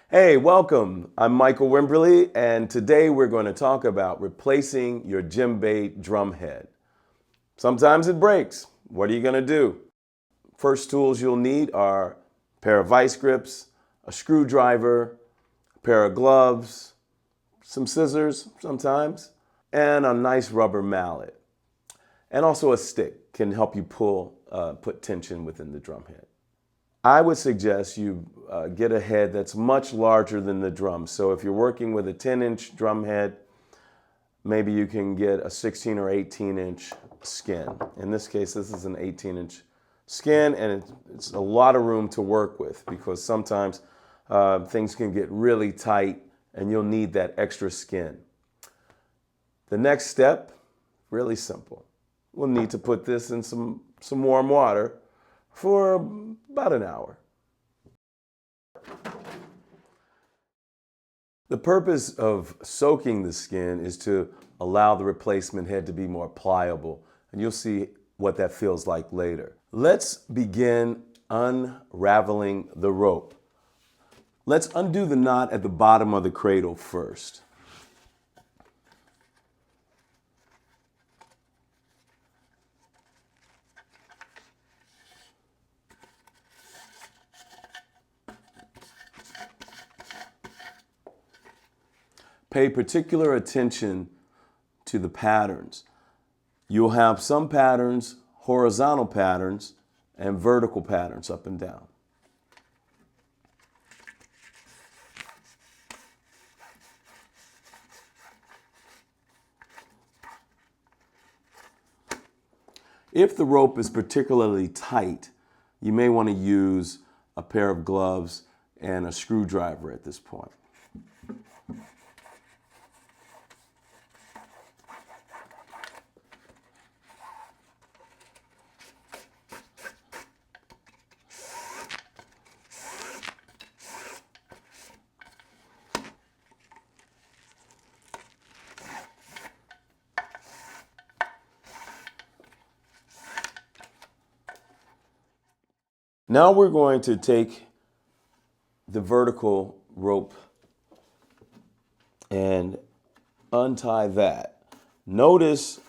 Hey, welcome. I'm Michael Wimberly, and today we're going to talk about replacing your djembe drumhead. Sometimes it breaks. What are you going to do? First tools you'll need are a pair of vice grips, a screwdriver, a pair of gloves, some scissors sometimes, and a nice rubber mallet. And also a stick can help you put tension within the drumhead. I would suggest you get a head that's much larger than the drum. So if you're working with a 10-inch drum head, maybe you can get a 16 or 18-inch skin. In this case, this is an 18-inch skin, and it's a lot of room to work with because sometimes things can get really tight and you'll need that extra skin. The next step, really simple. We'll need to put this in some warm water for about an hour. The purpose of soaking the skin is to allow the replacement head to be more pliable, and you'll see what that feels like later. Let's begin unraveling the rope. Let's undo the knot at the bottom of the cradle first. Pay particular attention to the patterns. You'll have some patterns, horizontal patterns, and vertical patterns up and down. If the rope is particularly tight, you may want to use a pair of gloves and a screwdriver at this point. Now we're going to take the vertical rope and untie that. Notice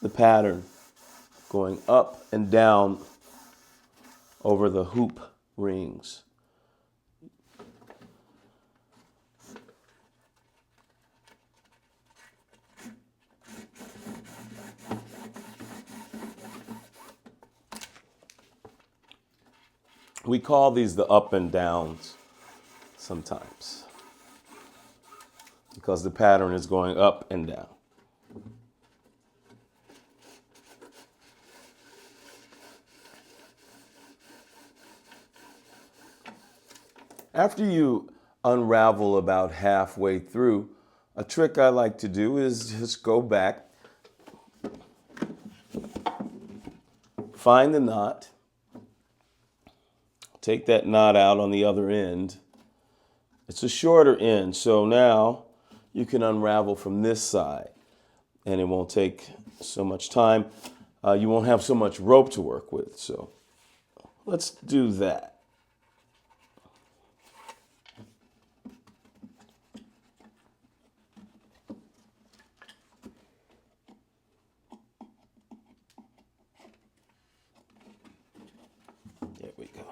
the pattern going up and down over the hoop rings. We call these the up and downs sometimes because the pattern is going up and down. After you unravel about halfway through, a trick I like to do is just go back, find the knot, take that knot out on the other end. It's a shorter end, so now you can unravel from this side and it won't take so much time. You won't have so much rope to work with, so let's do that. There we go.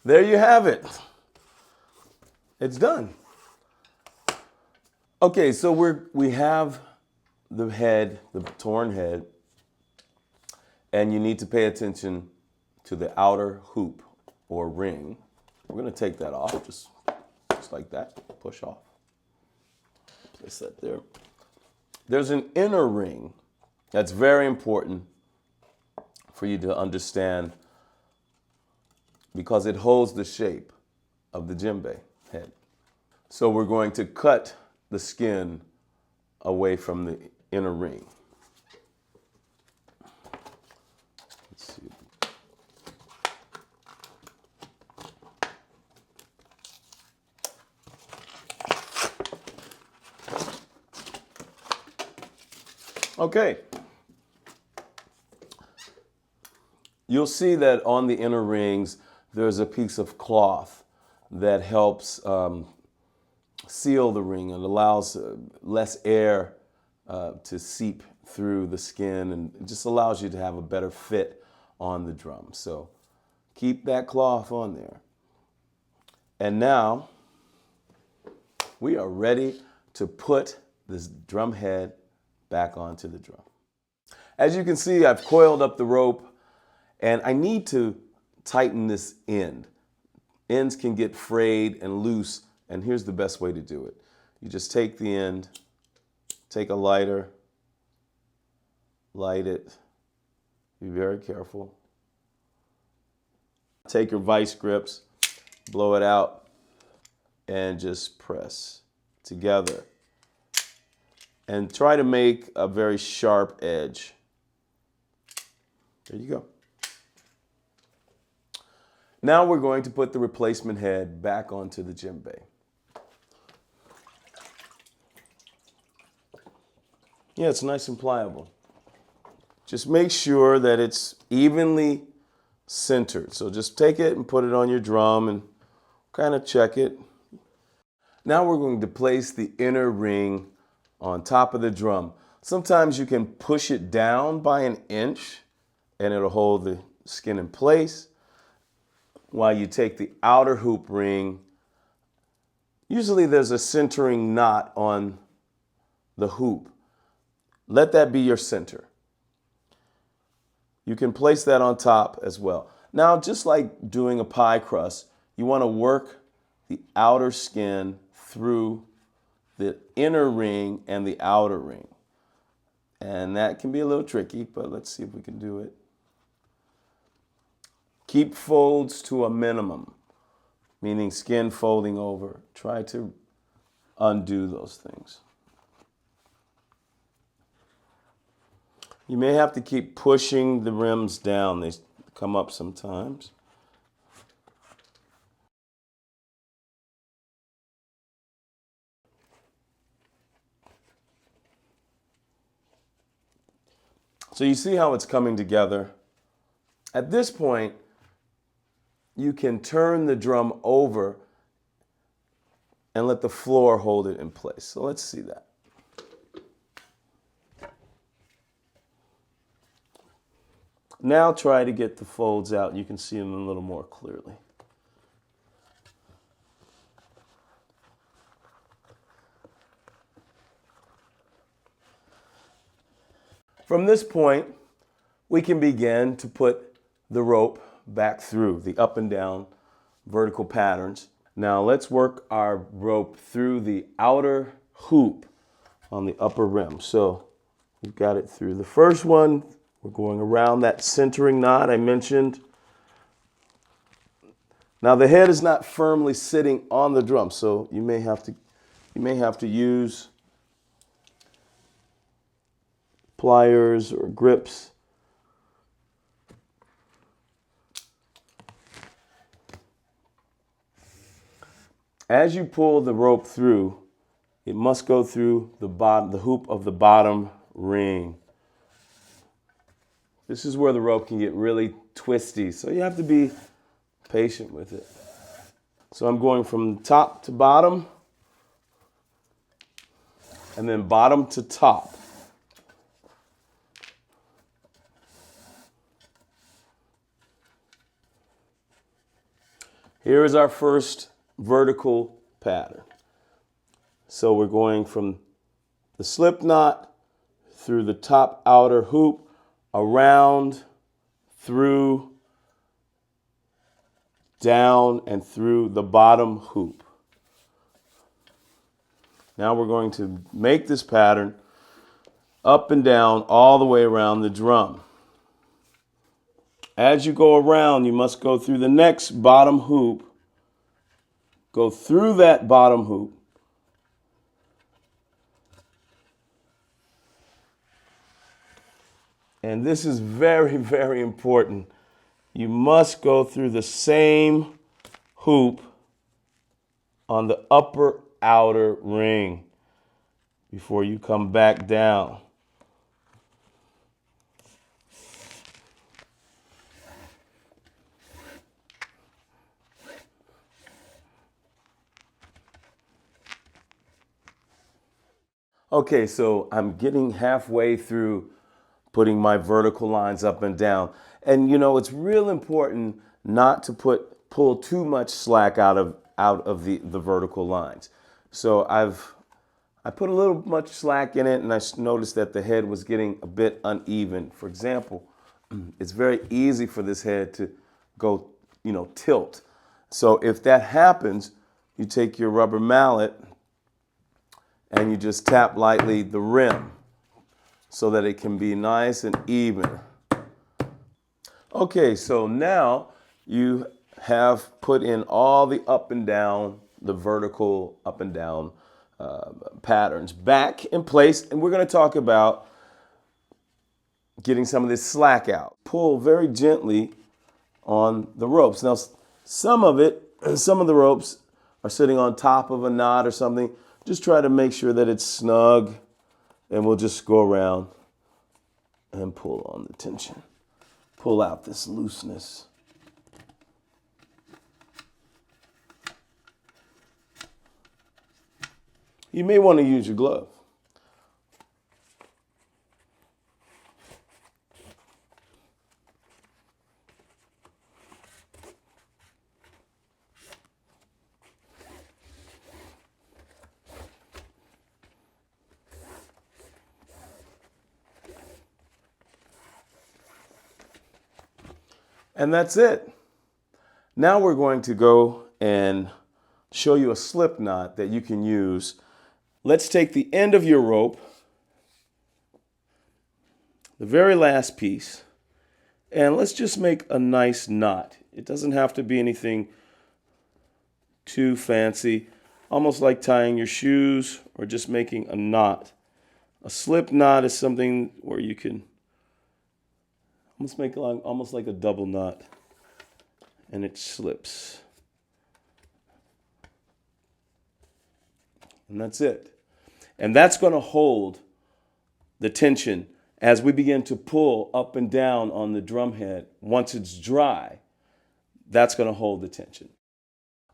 There you have it. It's done. Okay, so we have the head, the torn head, and you need to pay attention to the outer hoop or ring. We're going to take that off, just like that. Push off. Place that there. There's an inner ring that's very important for you to understand because it holds the shape of the djembe head. So we're going to cut the skin away from the inner ring. Let's see. Okay. You'll see that on the inner rings, there's a piece of cloth that helps seal the ring and allows less air to seep through the skin, and it just allows you to have a better fit on the drum. So keep that cloth on there. And now we are ready to put this drum head back onto the drum. As you can see, I've coiled up the rope, and I need to tighten this end. Ends can get frayed and loose, and here's the best way to do it. You just take the end, take a lighter, light it, be very careful. Take your vice grips, blow it out, and just press together. And try to make a very sharp edge. There you go. Now we're going to put the replacement head back onto the djembe. Yeah, it's nice and pliable. Just make sure that it's evenly centered. So just take it and put it on your drum and kind of check it. Now we're going to place the inner ring on top of the drum. Sometimes you can push it down by an inch and it'll hold the skin in place, while you take the outer hoop ring. Usually there's a centering knot on the hoop. Let that be your center. You can place that on top as well. Now, just like doing a pie crust, you want to work the outer skin through the inner ring and the outer ring. And that can be a little tricky, but let's see if we can do it. Keep folds to a minimum, meaning skin folding over. Try to undo those things. You may have to keep pushing the rims down. They come up sometimes. So you see how it's coming together. At this point, you can turn the drum over and let the floor hold it in place. So let's see that. Now try to get the folds out. You can see them a little more clearly. From this point, we can begin to put the rope back through the up and down vertical patterns. Now let's work our rope through the outer hoop on the upper rim. So we've got it through the first one. We're going around that centering knot I mentioned. Now the head is not firmly sitting on the drum, so you may have to use pliers or grips. As you pull the rope through, it must go through the hoop of the bottom ring. This is where the rope can get really twisty, so you have to be patient with it. So I'm going from top to bottom, and then bottom to top. Here is our first vertical pattern. So we're going from the slip knot through the top outer hoop, around, through, down, and through the bottom hoop. Now we're going to make this pattern up and down all the way around the drum. As you go around, you must go through the next bottom hoop, go through that bottom hoop, And this is very, very important. You must go through the same hoop on the upper outer ring before you come back down. Okay, so I'm getting halfway through putting my vertical lines up and down. And you know, it's real important not to pull too much slack out of the vertical lines. So I put a little much slack in it, and I noticed that the head was getting a bit uneven. For example, it's very easy for this head to go, tilt. So if that happens, you take your rubber mallet and you just tap lightly the rim so that it can be nice and even. Okay, so now you have put in all the up and down, the vertical up and down patterns back in place, and we're going to talk about getting some of this slack out. Pull very gently on the ropes. Now, some of the ropes are sitting on top of a knot or something. Just try to make sure that it's snug, and we'll just go around and pull on the tension. Pull out this looseness. You may want to use your glove. And that's it. Now we're going to go and show you a slip knot that you can use. Let's take the end of your rope, the very last piece, and let's just make a nice knot. It doesn't have to be anything too fancy, almost like tying your shoes or just making a knot. A slip knot is something where you can almost like a double knot, and it slips. And that's it. And that's going to hold the tension as we begin to pull up and down on the drum head. Once it's dry, that's going to hold the tension.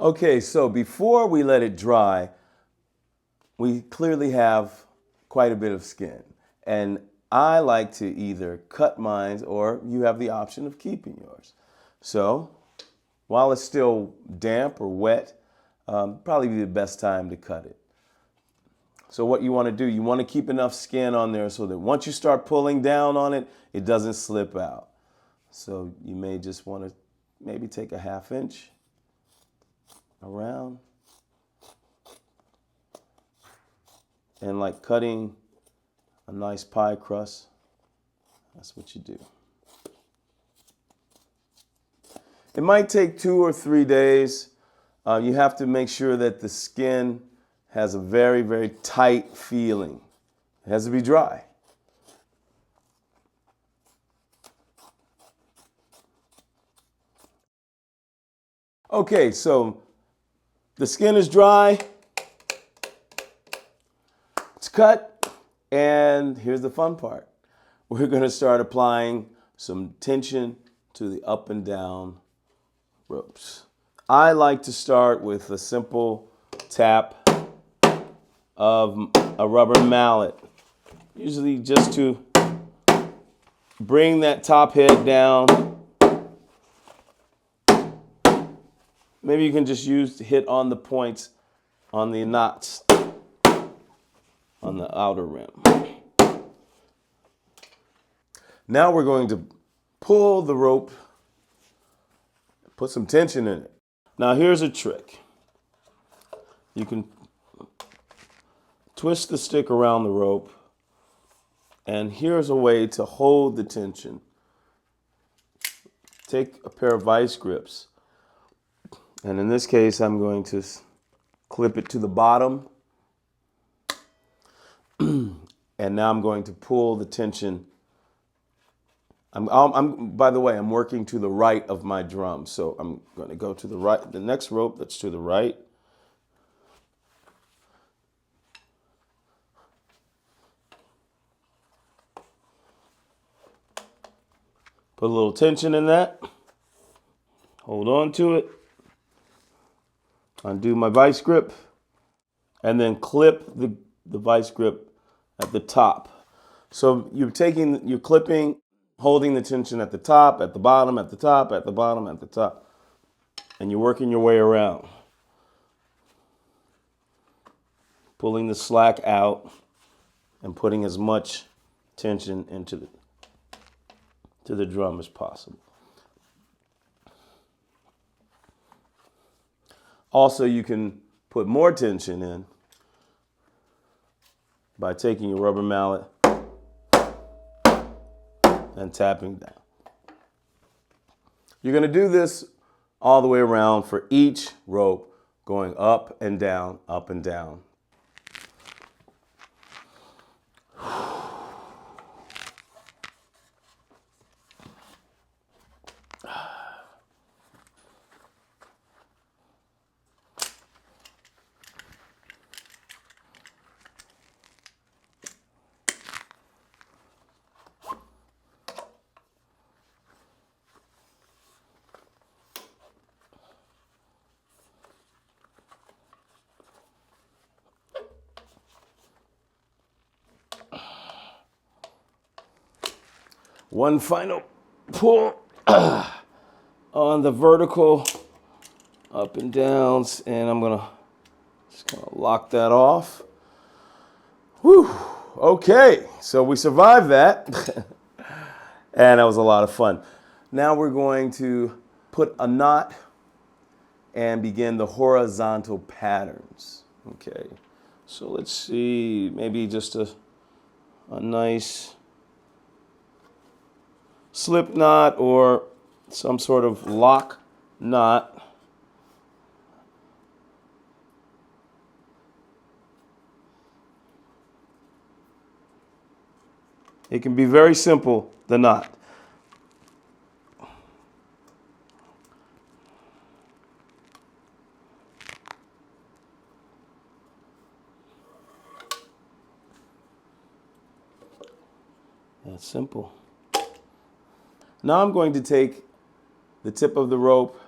Okay, so before we let it dry, we clearly have quite a bit of skin. And I like to either cut mine, or you have the option of keeping yours. So while it's still damp or wet, probably be the best time to cut it. So what you want to do, you want to keep enough skin on there so that once you start pulling down on it, it doesn't slip out. So you may just want to maybe take a 1/2 inch around, and like cutting a nice pie crust, that's what you do. It might take 2 or 3 days. You have to make sure that the skin has a very, very tight feeling. It has to be dry. Okay, so the skin is dry. It's cut. And here's the fun part. We're going to start applying some tension to the up and down ropes. I like to start with a simple tap of a rubber mallet, usually just to bring that top head down. Maybe you can just hit on the points on the knots on the outer rim. Now we're going to pull the rope, put some tension in it. Now here's a trick. You can twist the stick around the rope, and here's a way to hold the tension. Take a pair of vice grips, and in this case I'm going to clip it to the bottom, and now I'm going to pull the tension By the way, I'm working to the right of my drum. So I'm going to go to the right, the next rope that's to the right. Put a little tension in that. Hold on to it. Undo my vice grip. And then clip the vice grip at the top. So you're clipping, holding the tension at the top, at the bottom, at the top, at the bottom, at the top. And you're working your way around. Pulling the slack out and putting as much tension into the drum as possible. Also, you can put more tension in by taking your rubber mallet and tapping down. You're going to do this all the way around for each rope, going up and down, up and down. One final pull on the vertical up and downs, and I'm gonna just lock that off. Whew. Okay, so we survived that, and that was a lot of fun. Now we're going to put a knot and begin the horizontal patterns. Okay, so let's see, maybe just a nice slip knot or some sort of lock knot. It can be very simple, the knot. That's simple. Now I'm going to take the tip of the rope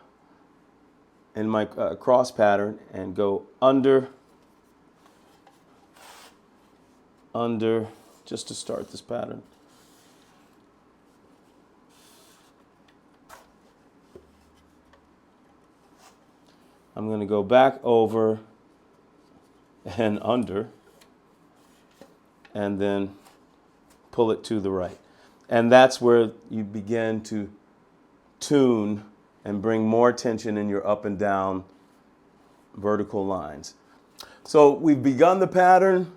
in my cross pattern and go under, just to start this pattern. I'm going to go back over and under, and then pull it to the right. And that's where you begin to tune and bring more tension in your up and down vertical lines. So we've begun the pattern.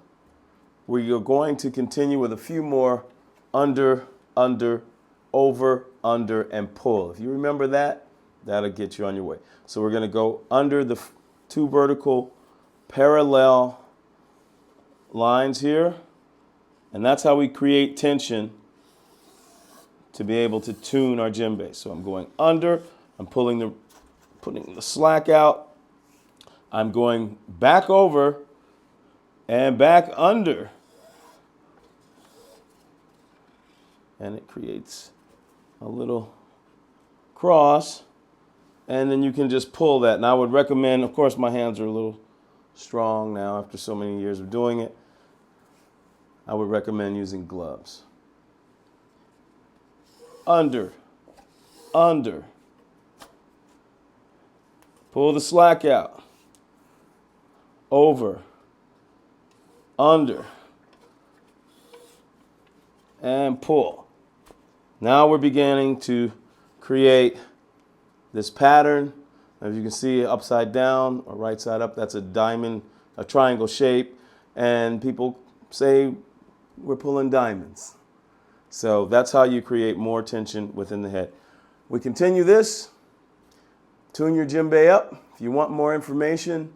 We are going to continue with a few more under, over, under, and pull. If you remember that, that'll get you on your way. So we're going to go under the two vertical parallel lines here. And that's how we create tension to be able to tune our djembe. So I'm going under, I'm putting the slack out, I'm going back over and back under. And it creates a little cross, and then you can just pull that. And I would recommend, of course my hands are a little strong now after so many years of doing it, I would recommend using gloves. Under, pull the slack out, over, under, and pull. Now we're beginning to create this pattern. As you can see, upside down or right side up, that's a diamond, a triangle shape, and people say we're pulling diamonds. So that's how you create more tension within the head. We continue this. Tune your djembe up. If you want more information,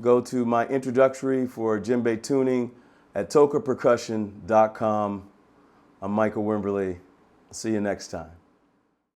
go to my introductory for djembe tuning at tokapercussion.com. I'm Michael Wimberly. See you next time.